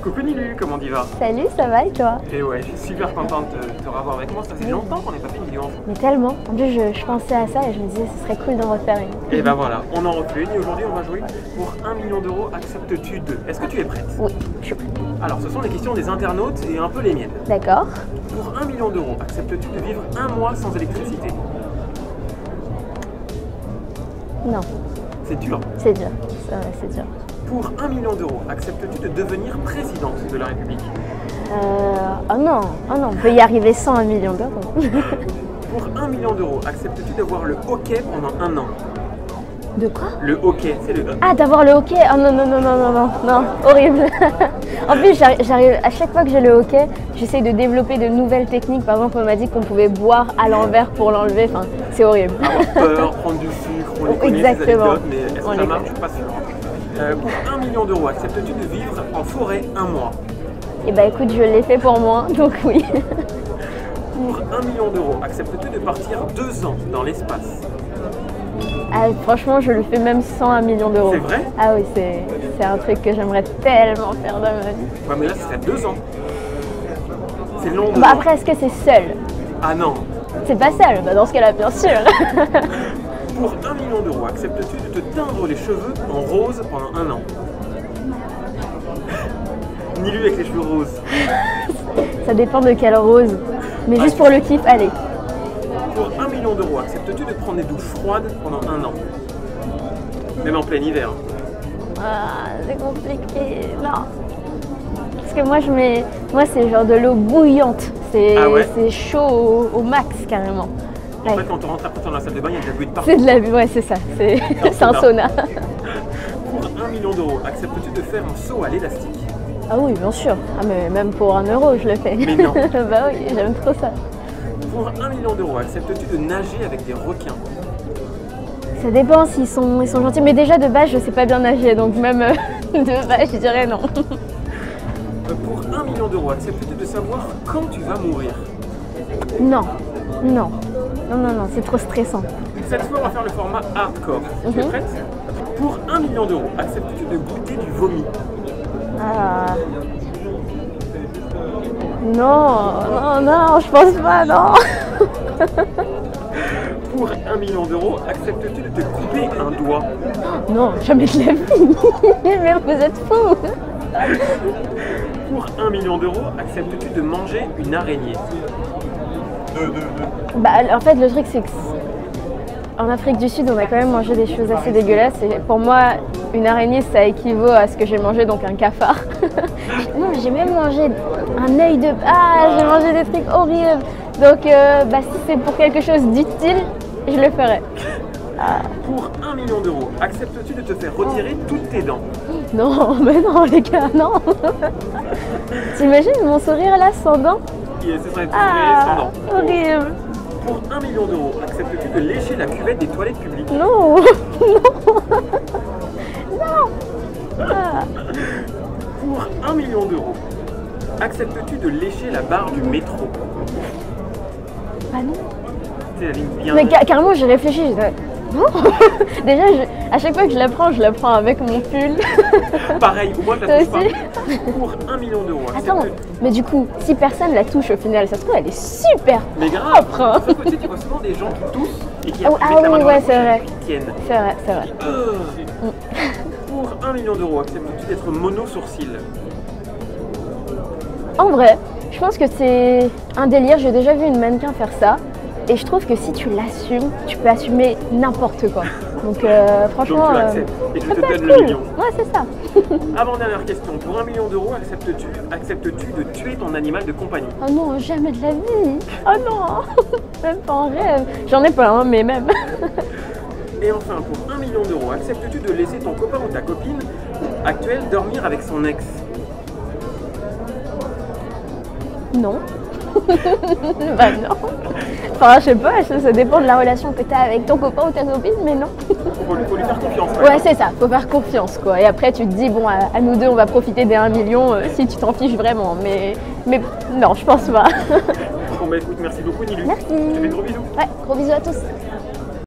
Coucou Nilu, comment tu vas? Salut, ça va et toi? Et ouais, je suis super contente de te revoir avec moi, ça fait longtemps qu'on n'a pas fait une vidéo ensemble. Mais tellement. En plus, je pensais à ça et je me disais ce serait cool d'en refaire une. Et ben voilà, on en refait une et aujourd'hui on va jouer pour 1 million d'euros. Acceptes-tu de? Est-ce que tu es prête? Oui, je suis prête. Alors, ce sont les questions des internautes et un peu les miennes. D'accord. Pour 1 million d'euros, acceptes-tu de vivre un mois sans électricité? Non, C'est dur. c'est dur. C'est dur. Pour 1 million d'euros, acceptes-tu de devenir présidente de la République? Oh non, on peut y arriver sans 1 million d'euros. Pour 1 million d'euros, acceptes-tu d'avoir le hockey pendant un an? De quoi? Le hockey, c'est le... Ah, d'avoir le hockey? Oh non, non, horrible. En plus, j'arrive, à chaque fois que j'ai le hockey, j'essaie de développer de nouvelles techniques. Par exemple, on m'a dit qu'on pouvait boire à l'envers pour l'enlever. Enfin, c'est horrible. Avoir peur, prendre du sucre, on les connaît, Exactement. ces anecdotes, mais est-ce que On ça les marche? Je suis pas sûr. Pour 1 million d'euros, acceptes-tu de vivre en forêt un mois? Et bah écoute, je l'ai fait pour moi, donc oui. Pour 1 million d'euros, acceptes-tu de partir 2 ans dans l'espace? Ah, franchement, je le fais même sans 1 million d'euros. C'est vrai? Ah oui, c'est un truc que j'aimerais tellement faire dans ma vie. Ouais, mais là, ce serait 2 ans. C'est long. Bah après, est-ce que c'est seul? Ah non. C'est pas seul, bah dans ce cas-là, bien sûr. Pour 1 million d'euros, acceptes-tu de te teindre les cheveux en rose pendant un an? Ni lui avec les cheveux roses. Ça dépend de quelle rose. Mais juste pour le kiff, allez. Pour 1 million d'euros, acceptes-tu de prendre des douches froides pendant un an? Même en plein hiver. Ah, c'est compliqué, non. Parce que moi c'est genre de l'eau bouillante. C'est chaud au max carrément. En fait, quand tu rentres après dans la salle de bain, il y a de la buée de partout. C'est de la vue, ouais, c'est ça. C'est un sauna. Pour 1 million d'euros, acceptes-tu de faire un saut à l'élastique? Ah oui, bien sûr. Ah, mais même pour 1 euro, je le fais. Mais non. Bah oui, j'aime trop ça. Pour 1 million d'euros, acceptes-tu de nager avec des requins? Ça dépend s'ils sont gentils. Mais déjà, de base, je sais pas bien nager. Donc même de base, je dirais non. Pour 1 million d'euros, acceptes-tu de savoir quand tu vas mourir? Non, c'est trop stressant. Cette fois, on va faire le format hardcore. Tu es prête? Pour 1 million d'euros, acceptes-tu de goûter du vomi? Ah. Non, je pense pas, non. Pour 1 million d'euros, acceptes-tu de te couper un doigt? Non, jamais de la vie. Mais vous êtes fous. Pour 1 million d'euros, acceptes-tu de manger une araignée? Bah, en fait, le truc, c'est que en Afrique du Sud, on a quand même mangé des choses assez dégueulasses. Et pour moi, une araignée, ça équivaut à ce que j'ai mangé, donc un cafard. Non, j'ai même mangé un œil de... Ah, j'ai mangé des trucs horribles. Donc, si c'est pour quelque chose d'utile, je le ferai. Ah. Pour 1 million d'euros, acceptes-tu de te faire retirer toutes tes dents? Non, mais non, les gars, non. T'imagines mon sourire là, sans dents? Ce serait sans dents. Horrible. Pour 1 million d'euros, acceptes-tu de lécher la cuvette des toilettes publiques? Non. Ah. Pour 1 million d'euros, acceptes-tu de lécher la barre du métro? Ah non. C'est la ligne bien... Mais carrément, j'ai réfléchi. Non. Déjà, à chaque fois que je la prends avec mon pull. Pareil, au moins je la touche Toi aussi pas. Pour 1 million d'euros, Attends, mais du coup, si personne la touche au final, ça se trouve, elle est super mais grave, propre. Hein. sauf que tu vois souvent des gens qui toussent et qui Ah mettent la main oui, dans ouais, la c'est poche vrai. et qui tiennent. C'est vrai. Pour 1 million d'euros, acceptes-tu d'être mono-sourcil? En vrai, je pense que c'est un délire. J'ai déjà vu une mannequin faire ça. Et je trouve que si tu l'assumes, tu peux assumer n'importe quoi. Donc franchement, donc tu l'acceptes et je te donne cool. le million. Ouais, c'est ça. Avant-dernière question, pour 1 million d'euros, acceptes-tu de tuer ton animal de compagnie? Oh non, jamais de la vie. Oh non, même pas en rêve. J'en ai pas, hein, mais même. Et enfin, pour 1 million d'euros, acceptes-tu de laisser ton copain ou ta copine actuelle dormir avec son ex? Non. Bah non. Enfin, je sais pas, ça dépend de la relation que tu as avec ton copain ou ta copine, mais non. Faut lui faire confiance. Ouais, c'est ça, faut faire confiance quoi. Et après, tu te dis, bon, à nous deux, on va profiter des 1 million si tu t'en fiches vraiment. Mais non, je pense pas. Bon, bah écoute, merci beaucoup, Nilu. Merci. Je te fais de gros bisous. Ouais, gros bisous à tous.